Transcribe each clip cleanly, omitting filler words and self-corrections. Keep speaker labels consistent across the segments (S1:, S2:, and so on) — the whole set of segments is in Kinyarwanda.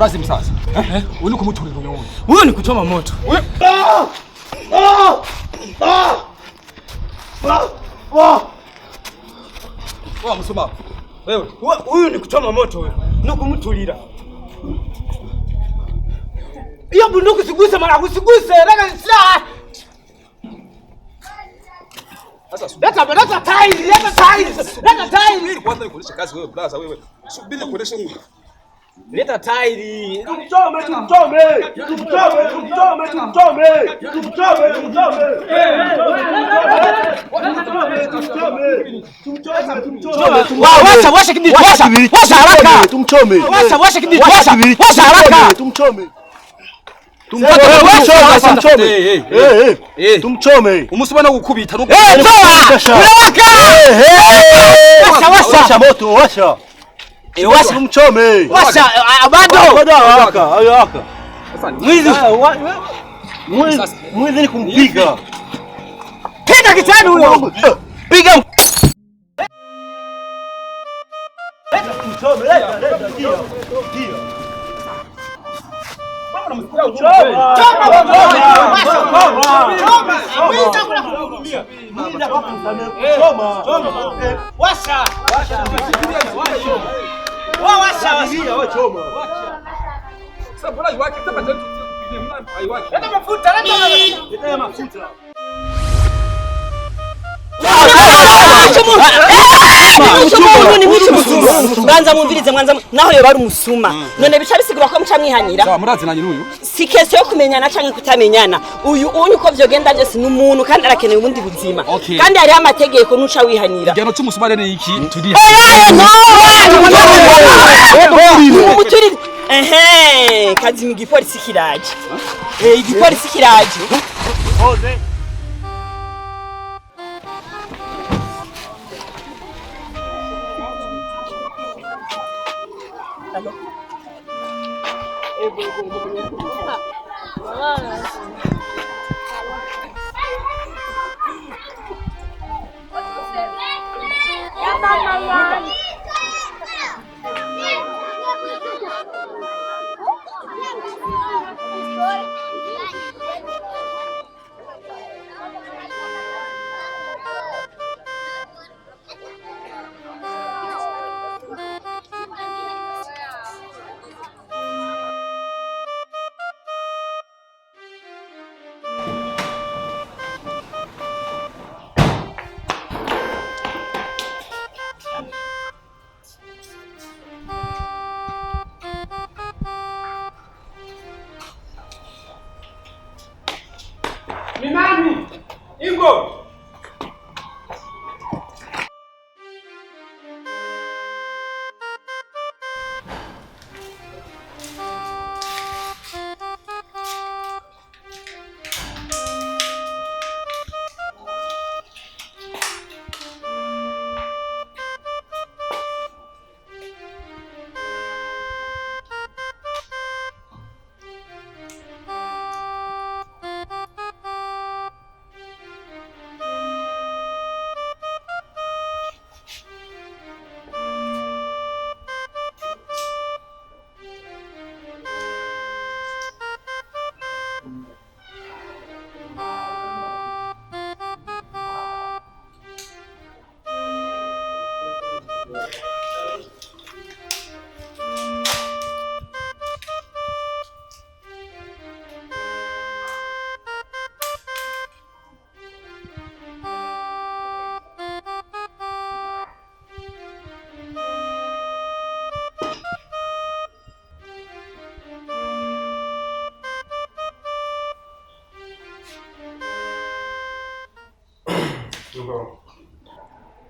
S1: Urazi msasa. Wewe ni kumuturira uyo.
S2: Wewe ni kuchoma moto.
S1: Wa msoma. Wewe,
S2: huyu ni kuchoma moto wewe. Ni kumutulira. Iyo bunduki usiguse mara usiguse. Leta tairi. Kwanza nikuoneshe kazi wewe blaza wewe. Subiri kuonesha nguvu. Leta tairi. Tumchome. Washa kibidi. Washa haraka. Tumchome. Washa kibidi. Washa haraka. Tumchome. Tumchome. Umusubana gukubita nuko. Washa moto, washa. Washa mchome. Washa bado. Haraka. Mwizi ni kumpiga. Piga kichani huyo. Piga. Mchome, leta ndio. Banza mumvirize mwanza naho yo bari umusuma none bica bisigura ko muca mwihanira
S1: sawa murazi nanyi n'uyu
S2: si kese yo kumenyana canke kutamenyana uyu uko vyogenda byose n'umuntu kandi arakeneye ubundi buzima kandi hari amategeko nuca wihanira
S1: igano cy'umusumare ni iki turi
S2: kazi mu gipolisi kiraje igipolisi kiraje oze Minani! Ingo!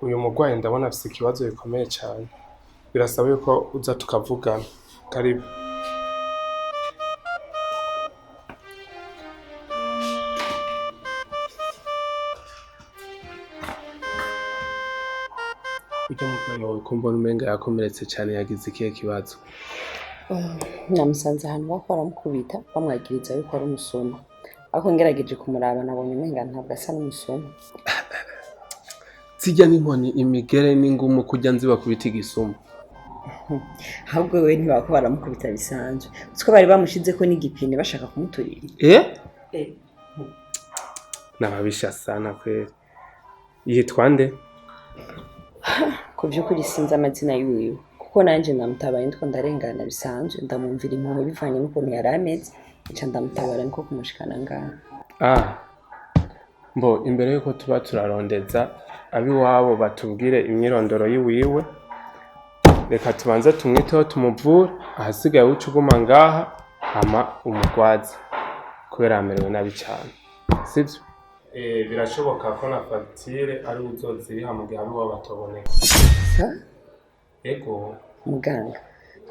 S3: Uyu mugwayi ndabona afite ikibazo gikomeye cyane. Birasaba yuko uza tukavugana. Karibu. Ujya mugwayi wawe ko mbona umenga yakomeretse cyane yagize ikihe kibazo?
S4: Namusanze ahantu bakora mukubita bamwagiriza yuko ari umusuma. Ako ngerageje kumuraba nabonye umenga ntabwo asa n'umusuma.
S3: Zijya n'inkoni imigere n'ingumu kujya nziba kubita igisuma.
S4: ahubwo we ntibako baramukubita bisanzwe utwo bari bamushize ko n'igipine bashaka kumuturira
S3: Nababisha sana kweli. Yitwa nde?
S4: ku by'ukuri sinzi amazina yiwe kuko nanje ndamutabaye ndiko ndarengana bisanzwe ndamumvira impuhwe bivanye n'ukuntu yari ameze nca ndamutabara niko kumushikana ngaha.
S3: Mbo imbere yuko tuba turarondeza abiwabo batubwire imyirondoro yiwiwe, reka tubanze tumwiteho tumuvure, ahasigaye uca uguma ngaha hama umugwaze kubera amerewe nabi cyane, sibyo? Birashoboka ko na fagitire ari uzoziriha mu gihe abiwabo batoboneka. Ego
S4: muganga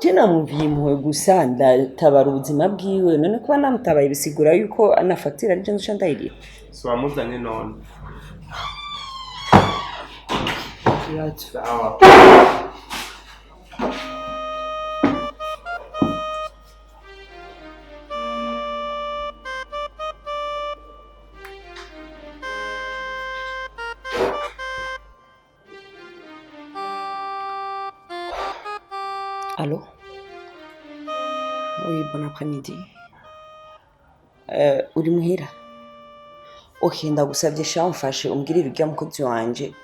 S4: je namumviye impuhwe gusa ndatabara ubuzima bwiwe, none kuba namutabaye bisigura yuko ana fagitire ari je nzoca ndayiriha.
S3: So wamuzanye none. Sawa.
S4: Allô? Oui, bon après-midi. Uri muhira? Okay, ndagusabye sha umfashe umbwirire urya mukozi wanje.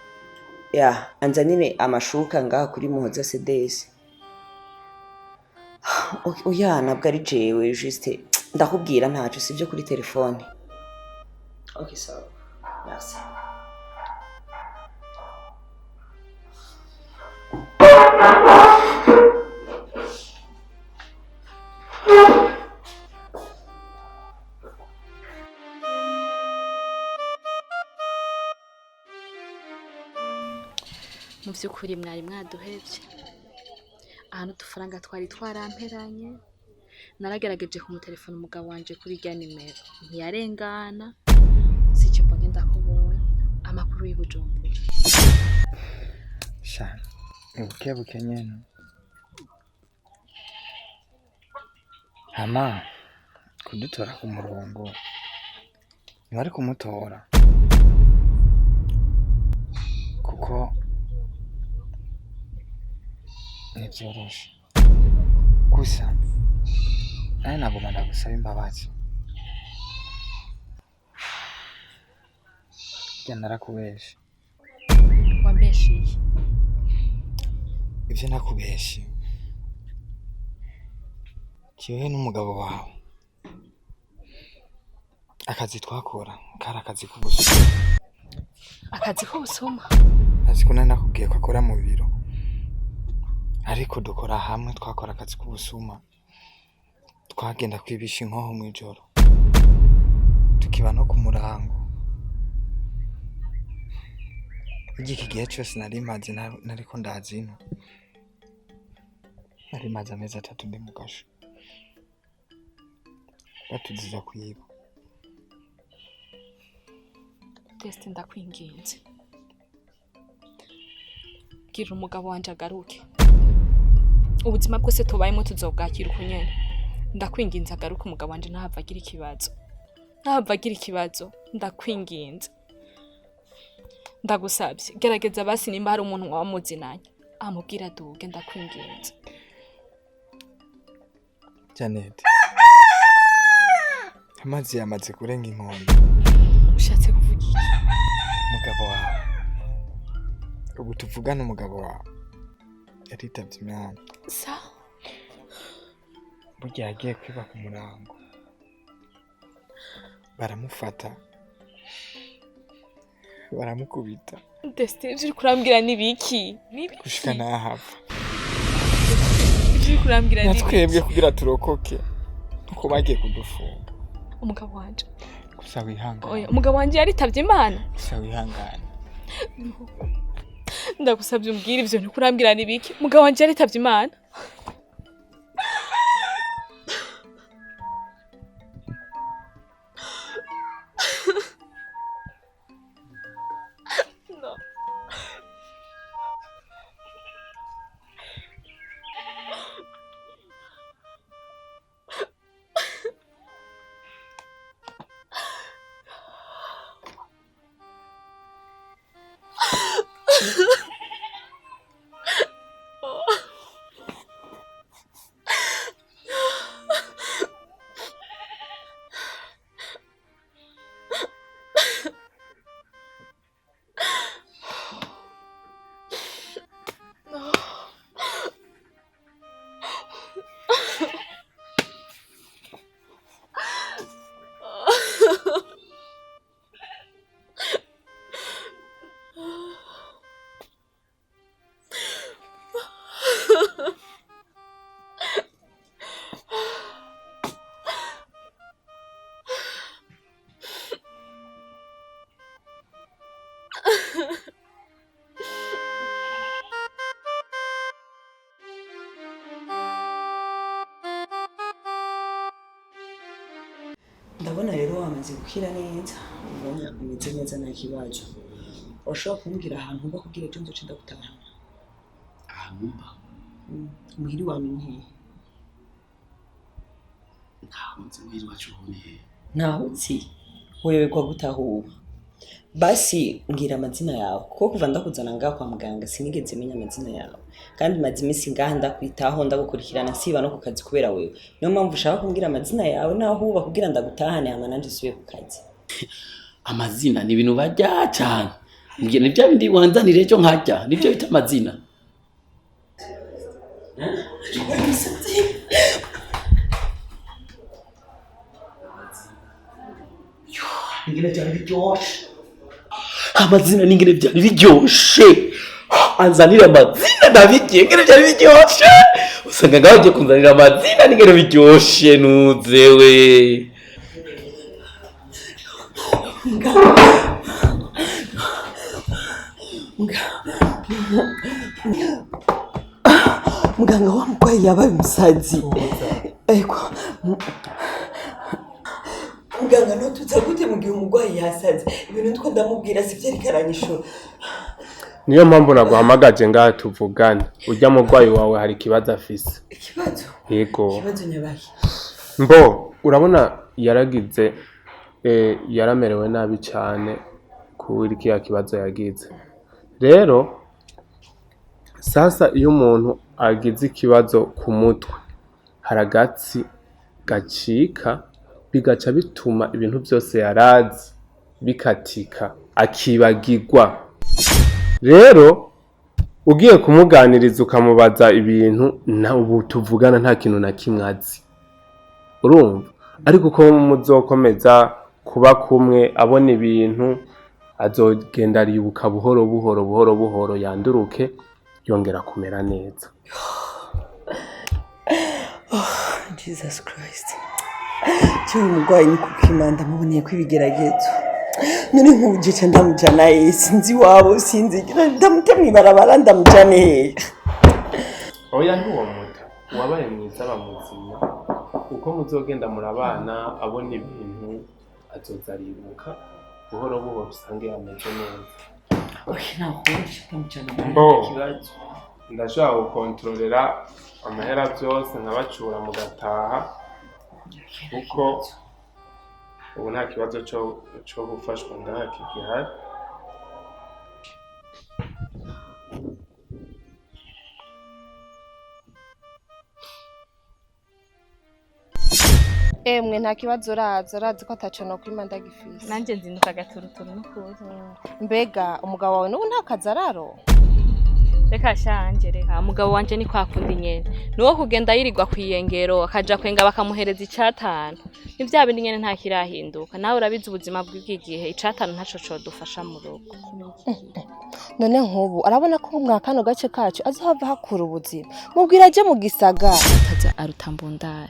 S4: Anzanire amashuka ngaha kuri Muhoza CDS. Oya, nabwo ari jewe juste ndakubwira ntacyo sibyo kuri telefone. Okay, sawa. Merci.
S5: Mu by'ukuri mwari mwaduhebye ahantu udufaranga twari twaramperanye naragerageje kumutelefona umugabo wanje kuri rya nimero ntiyarengana sicyo mbonye ndakubonye amakuru y'Ibujumbura
S6: sha buke nyene hama kudutora ku murongo ntibari kumutora kuko nivyoroshe gusa naye naguma ndagusaba imbabazi rya narakubeshe.
S5: Wambeshiye?
S6: Ivyo nakubeshe kiwe n'umugabo wawe akazi twakora kari akazi k'ubusuma.
S5: Akazi k'ubusuma?
S6: Azi ko nari nakubwiye ko akora mu biro ariko dukora hamwe, twakora akazi k'ubusuma, twagenda kwibisha inkoho mw'ijoro tukiba no ku murango. Iki gihe cyose nari maze nariko ndazino, nari maze amezi 3 ndi mu gasho batuziza kwiba.
S5: Teste ndakwinginze gira umugabo wanje agaruke, ubuzima bwose tubayemo tuzobwakira uko nyene. Ndakwinginze agaruke umugabo wanje ntahava agira ikibazo, ndakwinginze ndagusabye gerageza basi nimba hari umuntu wamuzinanye amubwira duge, ndakwinginze.
S6: Janet, amazi yamaze kurenga inkombe.
S5: Ushatse kuvuga iki?
S6: Umugabo wawe, ubu tuvugana umugabo wawe yaritavye Imana.
S5: Sa
S6: burya yagiye kwiba ku murango, baramufata baramukubita.
S5: Ndeste ivyo kurambwira nibiki?
S6: Gushika nahava.
S5: Ivyo kurambwira nibiki?
S6: Natwebwe kugira turokoke uko bagiye kudufunga.
S5: Umugabo wanje
S6: gusa wihangane.
S5: Oya, umugabo wanje yaritavye Imana.
S6: Gusa wihangane.
S5: Ndagusabye umbwire ivyo ntikurambwira nibiki? Umugabo wanje yaritavye Imana.
S4: ndabona rero wamaze gukira neza ubona umeze neza nta kibazo urashobora kumbwira ahantu uba kugira ejo nzoce ndagutahana
S2: ahantu mba
S4: umuhiri wawe ni hehe
S2: ntaho nzi muhiri wacu ni hehe
S4: ntaho uzi wewe kwa gutahuba basi mbwira amazina yawe kuko kuva ndakuzana ngaho kwa muganga sinigeze menya amazina yawe kandi maze iminsi ngaha ndakwitaho ndagukurikirana siba no ku kazi kubera wewe niyo mpamvu ushaka kumbwira amazina yawe naho uba kugira ndagutahane hama nanje subiye ku kazi
S2: amazina ni ibintu bajya cyane ngiye ni bya bindi wanzanire cyo nkajya nibyo bita amazina ingene byari biryoshe amazina n'ingene byari biryoshe anzanira amazina ndabigiye ingene byari biryoshe usanga ngaho ugiye kunzanira amazina n'ingene biryoshe nuzewe
S4: muganga wa mugwayi yabaye umusazi ego muganga notuza gute mu gihe umugwayi yasaze ibintu ndiko ndamubwira sivyo rikaranyishura
S3: niyo mpamvu naguhamagaje ngaha tuvugane urya mugwayi wawe hari ikibazo afise
S4: ikibazo
S3: yego
S4: ikibazo nyabaye
S3: mbo urabona yaragize yaramerewe nabi cyane kuri kiya kibazo yagize rero sasa iyo umuntu agize ikibazo ku mutwe haragatsi gacika bigaca bituma ibintu byose yarazi bikatika akibagirwa rero ugiye kumuganiriza ukamubaza ibintu na ubu tuvugana nta kintu na kimwe azi urumva ariko uko muzokomeza kuba kumwe abona ibintu azogenda aribuka buhoro buhoro yanduruke yongera kumera neza.
S4: Jesus Christ. Cyo umugwayi ni kukimanda muboneye kwibigeragezo. None nkuje ndamujana sinzi wabo sinzi ndamutemwe barabara ndamujana he.
S3: Oya ntuwo muta wabaye mwiza bamuzima uko muzogenda murabana abona ibintu azozaribuka buhoro usange yameze neza.
S4: Okay, naho ndamujana
S3: kibazo. Ndashaka gukontrolera amahera byose nkabacura mugataha kuko ubu nta kibazo cyo gufashwa ndakigihari.
S7: Emwe nta kibazo razi ko ataco no kuri manda gifise.
S5: Nanje nzinduka gaturuturu n'ukuri.
S7: Mbega umugabo wawe n'ubu nta kazararo?
S5: Reka shanje reka umugabo wanje ni kwakundi nyene. Nuwo kugenda yirirwa kwiyengero akaja kwenga bakamuhereza icatanu. Nivya bindi nyene nta kirahinduka. Nawe urabizi ubuzima bw'igihe icatanu ntaco codufasha mu rugo.
S7: None nkubu arabona ko umwakano gace kacu azohava hakura ubuzima. Mubwira aje mu gisagara
S5: ataza arutambundara.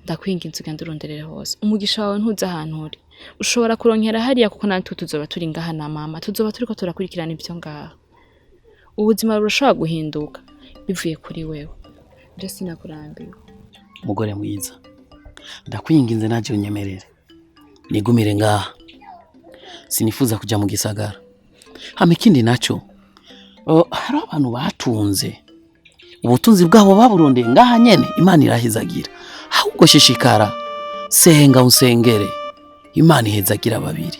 S5: Ndakwinginze ugenda uronderere hose. Umugisha wawe ntuza ahantu uri. Ushobora kuronkera hariya kuko natwe tuzoba turi ngaha na mama. Tuzoba turiko turakurikirana ivyo ngaha. Ubuzima burashobora guhinduka bivuye kuri wewe. Nje sinakurambiwe.
S2: Mugore mwiza. Ndakwinginze naje unyemerere. Nigumire ngaha. Sinifuza kuja mu gisagara. Hamikindi naco. Hari abantu batunze. Ubutunzi bwabo baburondeye ngaha nyene Imana irahizagira. Ahubwo shishikara senga unsengere Imana ihezagira babiri.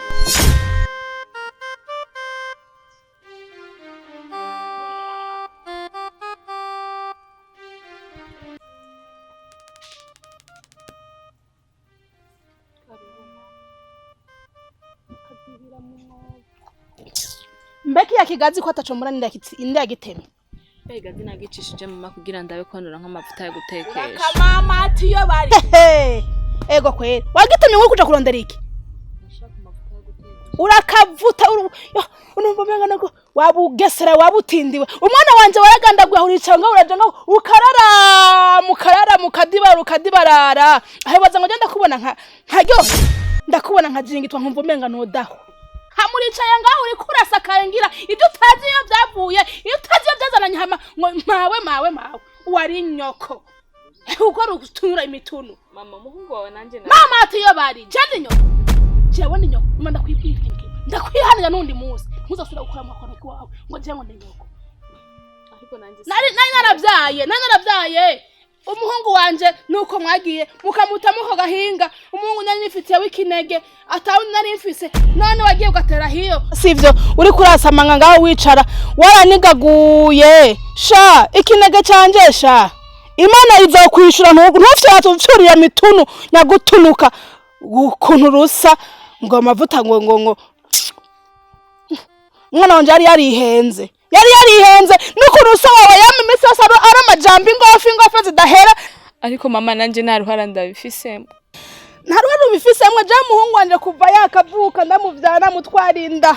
S8: Mbeki ya kigazi ko atacomura inda yagiteme.
S5: Bega dinagicishije mama kugira ndabe kwanura nk'amavuta yo gutekesha.
S8: Kamama atiyo bari. Ego kwera. Wagitemye ngo kuja kurondera iki? Urakavuta unumva menga nako wabugesera wabutindiwe. Umwana wanje waragandagwa uricanga uraje ngo ukarara mukadibarara. Ahebaza ngo genda kubona nkaryo. Ndakubona nkajingitwa nkumva menga nodaho. Hamuricaye ngaho uri kurasakaye ngira ibyo utazi iyo byavuye iyo utazi iyo byazananye hama ngo mawe wari nyoko uko ari ugutunura imitunu.
S5: Mama muhungu wawe nanje na
S8: Mama ati yo bari jane nyo jewe ni nyo manda kwibwira iki ndakwihanira nundi munsi ntuzasubira gukora amakoro kwawe ngo je ngo ndenyoko
S5: ariko nanje
S8: nari naravyaye umuhungu wanje nuko mwagiye mukamutamo ko gahinga umuhungu nari nifitiye w'ikinege atawe nari mfise none wagiye ugatera hiyo sivyo uri kurasamanga ngaho wicara waranigaguye sha ikinege canje sha Imana izokwishura ntufyatupfuriye mitunu nyagutunuka ukuntu rusa ngo amavuta ngo mwana wanje yarihenze n'ukuntu rusa wawe yamimisi yose ari amajambo ingofa zidahera
S5: ariko mama nanje naruhara ndabifisemo
S8: ntaruhara ubifisemo je muhungu wanje kuva yakavuka ndamuvyana mutwarinda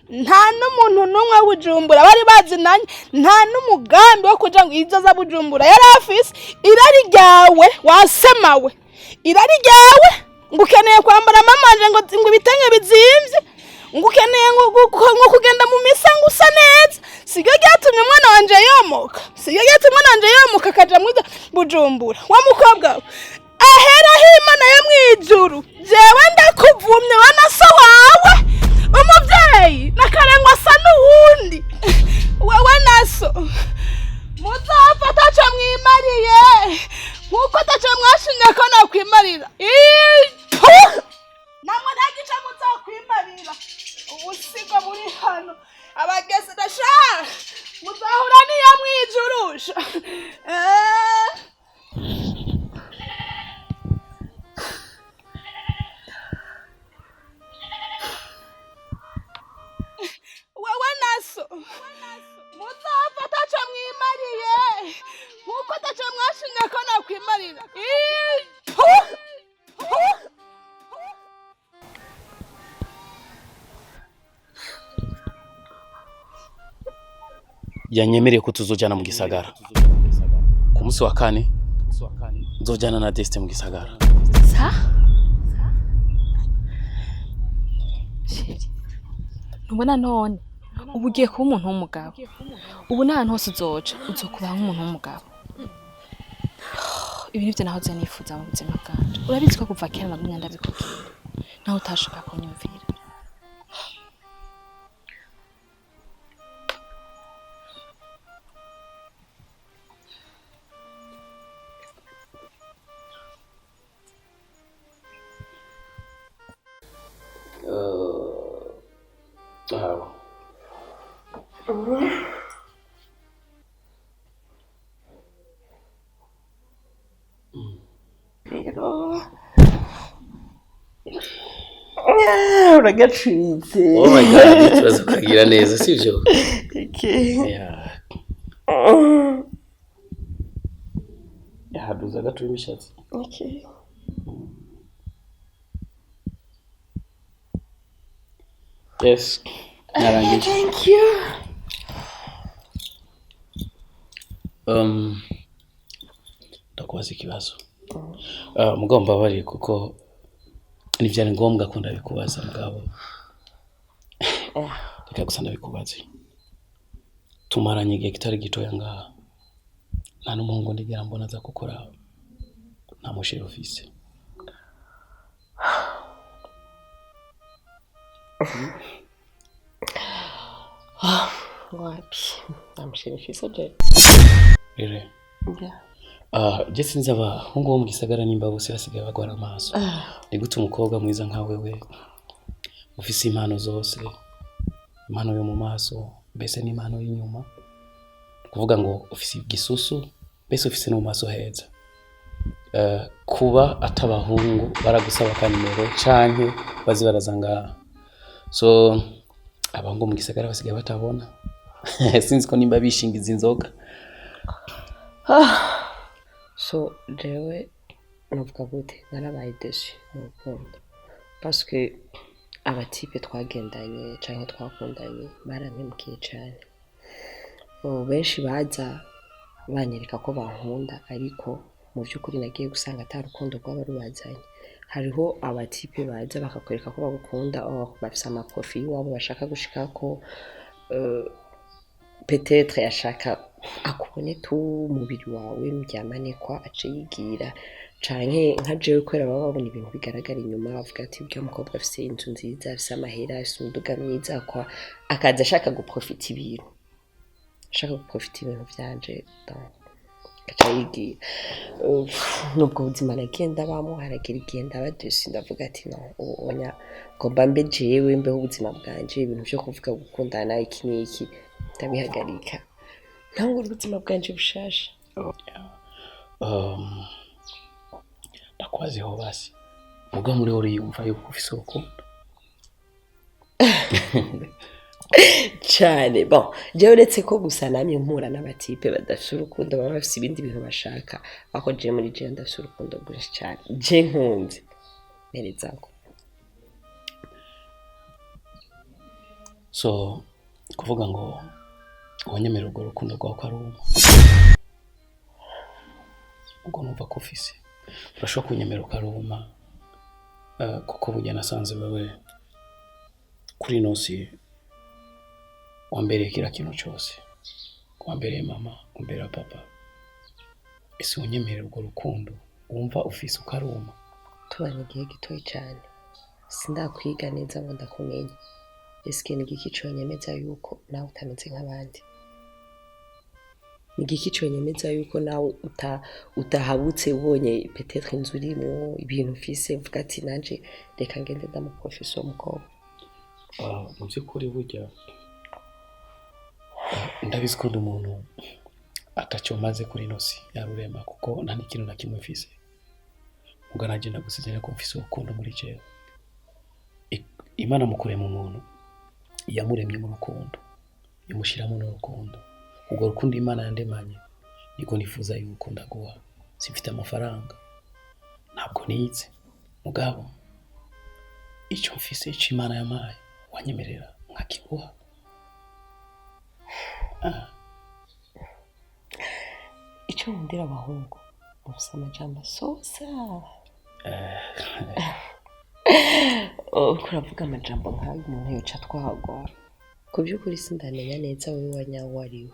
S8: nta n'umuntu numwe w'ubujumbura bari bazinanye nta n'umugambi wo kuja ngo izo za bujumbura yari afise irari ryawe wasemawe irari ryawe ngukeneye kwambara mamanje ngo ibitenge bizimvye ngukeneye ngo kugenda mu misa ngo usa neza sigo ryatumye umwana wanje yomoka akaja mu bujumbura wa mukobwa we ahera h'Imana yo mwijuru jewe ndakuvumye wana so wawe umuvyeyi nakarengwa asa n'uwundi wewe naso muzapfa taco mwimariye nkuko taco mwashinye ko nakwimarira namwe ntagica muzakwimarira ubusigo buri hano abagesera sha muzahura niyo mwijurusha wewe naso muzapfa taco mwimariye nkuko taco mwashinye ko nakwimarira
S2: yanyemereye ko tuzojana mu gisagara ku munsi wa kane nzojana na Deste mu gisagara
S5: Nubona none ubu ugiye kuba umuntu w'umugabo ubu n'ahantu hose uzokuba nk'umuntu w'umugabo ibi nivyo nahoze nifuza mu buzima bwanje urabizi ko kuva kera nagumye ndabikubwira naho utashaka kunyumvira
S2: uragacitse oh my god tubaza kugira neza sivyo okay haduza gato imishatsi okay yes narangije thank you ndakubaza ikibazo mugomba bari kuko nivyari ngombwa ko ndabikubaza mugabo reka gusa ndabikubaza tumaranye igihe kitari gitoya ngaha nta n'umuhungu ndigera mbona aza gukora nta musheri ofisi
S4: wapi nta musheri ofisi je
S2: rere Jesse nzaba hungu wo mu gisagara nimba bose basigaye bagwara amaso ni gute umukobwa mwiza nka wewe ufise impano zose impano yo mu maso mbese n'impano y'inyuma kuvuga ngo ufise igisusu mbese ufise no mu maso heza kuba atabahungu baragusaba ka nimero canke bazi barazanga so abahungu mu gisagara basigaye batabona sinzi ko nimba bishingiza inzoga
S4: so jewe nuvuga gute narabaye desu n'urukundo parce que abatipe twagendanye canke twakundanye barampemukiye cane benshi baza banyereka ko bankunda ariko mu by'ukuri nagiye gusanga atari urukundo rwaba rubazanye hariho abatipe baza bakakwereka ko bagukunda bafise amaprofi wabo bashaka gushika ko peut-être yashaka akubone tu umubiri wawe muryamane kwa ace yigira canke nka jewe kwera baba babona ibintu bigaragara inyuma bavuga ati ubwo mukobwa afise inzu nziza afise amahera afise umuduga mwiza kwa akaza ashaka guprofita ibintu vyanje gaca yigira nubwo ubuzima nagenda bamwe haragira igihe ndabadesi ndavuga ati no onya ngomba mbe jewe mbeho ubuzima bwanje ibintu vyo kuvuga gukundana iki n'iki ndabihagarika ntabwo ubuzima bwanje bushasha.
S2: Ndakwaziho basi muga muri uri yumva yuko ufise urukundo
S4: cyane bon je uretse ko gusa namye mpura n'abatipe badafite urukundo baba bafite ibindi bintu bashaka ako je muri je ndafite urukundo rwinshi cyane je nkunze merezako
S2: so kuvuga ngo wanyemera urwo rukundo rwawe ko ari umwe ubwo numva ko ufise urashobora kunyemera ukaruma kuko burya nasanze wewe kuri nosi wambereye kila kintu cyose wambereye mama wambereye papa ese unyemere urwo rukundo wumva ufise ukaruma
S4: tubanye igihe gitoyi cyane sindakwiga neza ngo ndakumenye ese ni igiki cyonyemeza yuko nawe utameze nk'abandi ni igiki cyonyemeza yuko nawe utahabutse ubonye peut-être inzu irimo ibintu ufise uvuga ati nanje reka ngende ndamuprofesa umukobwa
S2: mu by'ukuri burya ndabizi ko umuntu atacyo maze kuri nosi yarurema kuko nta n'ikintu na kimwe mfise muganaje ndagusezerera ko mfise urukundo muri jewe Imana mukurema umuntu yamuremye mu rukundo imushiramo n'urukundo ubwo rukundo Imana yandemanye niko nifuza yuko ndaguha simfite amafaranga ntabwo nize mugabo icyo mfise Imana yamaye wanyemerera nkakiguha
S4: icyo ndira abahungu bafite amajambo sosa kuravuga amajambo nk'ayo umuntu yoca twagwa ku by'ukuri sindamenya neza wowe wanyawo ariwe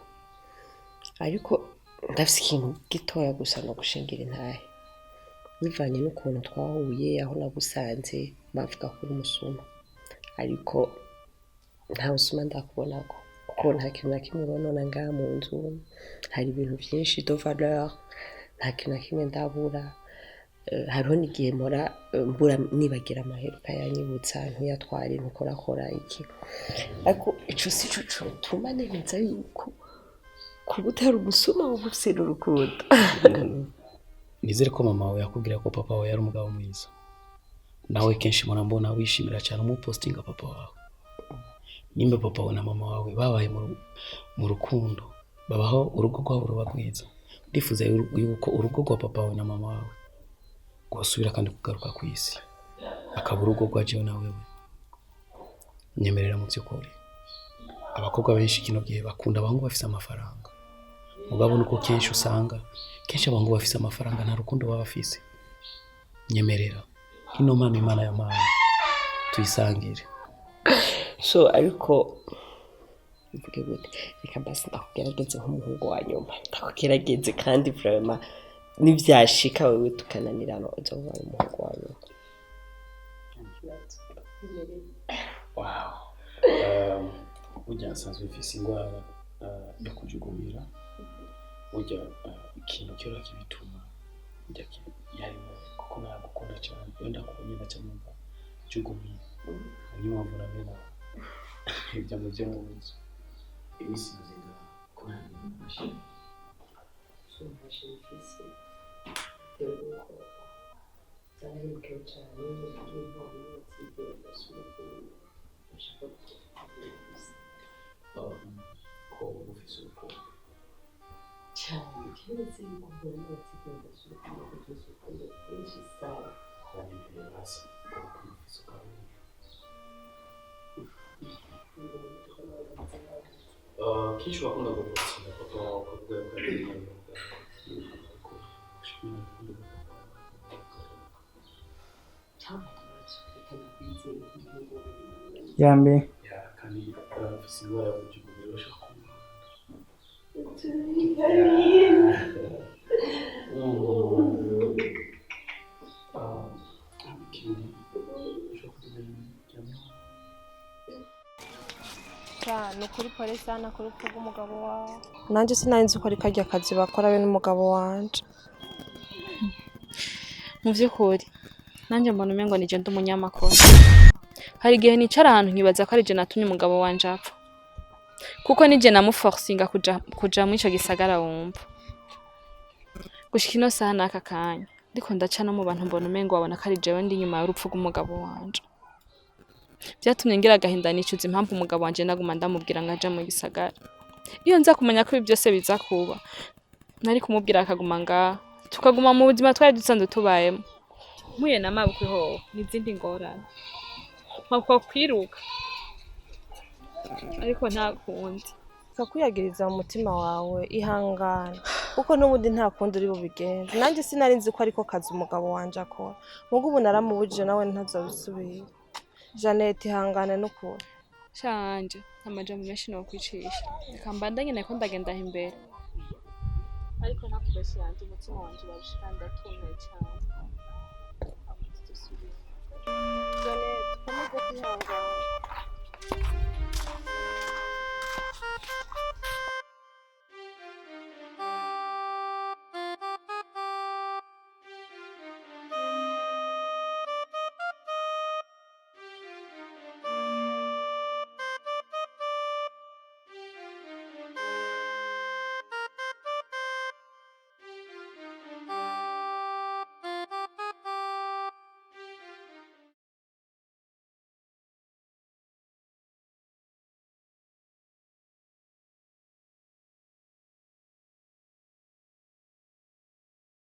S4: ariko ndafise ikintu gitoya gusa no gushingira intahe bivanye n'ukuntu twahuye aho nagusanze bavuga ko uri umusuma ariko nta busuma ndakubonako kuko nta kintu na kimwe ubona ngaha mu nzu hari ibintu byinshi de valeur nta kintu na kimwe ndabura hariho n'igihe mbura nibagira amahera ukayanyibutsa ntuyatware ntukorakora iki ariko ico si cyo cyotuma nemeza yuko kuba utari umusuma wowe ufise n'urukundo
S2: nizere ko mama wawe yakubwira ko papa wawe yari umugabo mwiza nawe kenshi mbona wishimira cyane umupostinga papa wawe nimba papa wawe na mama wawe babaye mu rukundo babaho urugo rwabo ruba rwiza ndifuza yuko urugo rwa papa wawe na mama wawe rwasubira kandi kugaruka ku isi akaba urugo rwa jewe na wewe nyemerera mu by'ukuri abakobwa benshi kino gihe bakunda abangu bafise amafaranga mugabo nuko kenshi usanga abangu bafise amafaranga nta rukundo baba bafise nyemerera hino mpano Imana yamaye tuyisangire
S4: so ariko mvuge gute reka basi ndakugerageze nk'umuhungu wa nyuma ndakugerageze kandi vraiment nivyashika wewe tukananirana uzoba umuhungu wa nyuma.
S2: Wow. Ujya nsanzwe mfise ingwara yo kujugumira ujya ikintu cyora kibituma njya yarimo kuko nagukunda cyane wenda kubonye ndacamumva jugumira niyo mvura mena ibyo mu byo mu nzu ibisi nzinga kuna mashini so mashini fisi tero cyane yuko cyane n'ibintu by'ibyo basubiye bashaka ko ufise uko cyane cyose y'ukubona cyigenda cy'uko cyose ko cyose sara kandi basi ko ufise uko kisho wakunda kukutsina kwa
S6: yambe
S2: ya kandi fisiwa ya kujigumira shako
S7: ni ukuri polisi hano kuri upfu bw'umugabo wawe nanjye sinari uko ari karya kazi bakora be n'umugabo wanje
S5: mu by'ukuri nanjye mbona umengo nije ndi umunyamakuru hari igihe nicara ahantu nkibaza ko ari je natumye umugabo wanje apfa kuko nije namuforcinga kuja muri ico gisagara wumva gushika ino saha n'aka kanya ndiko ndaca no mu bantu mbona umengo babona ko ari jewe ndi nyuma y'urupfu rw'umugabo wanje byatumye ngira agahinda nicuza impamvu umugabo wanje naguma ndamubwira ngo aja mu gisagara iyo nza kumenya ko ibi byose biza kuba nari kumubwira akaguma ngaha tukaguma mu buzima twari dusanzwe tubayemo mpuye na mabukwe ho n'izindi ngorane mpapfa kwiruka ariko nta kundi
S7: kakuyagiriza mu mutima wawe ihangana kuko n'ubundi nta kundi uri bubigenze nanjye sinari nzi ko ariko kazi umugabo wanje akora mugo ubu naramubujije nawe ntazobisubira Jeannette ihangane n'ukuri
S5: shanje amajambo menshi no kwicisha kambandanye nako ndagenda imbere ariko nakubeshya yanje umutima wanje urashikanda tume cyane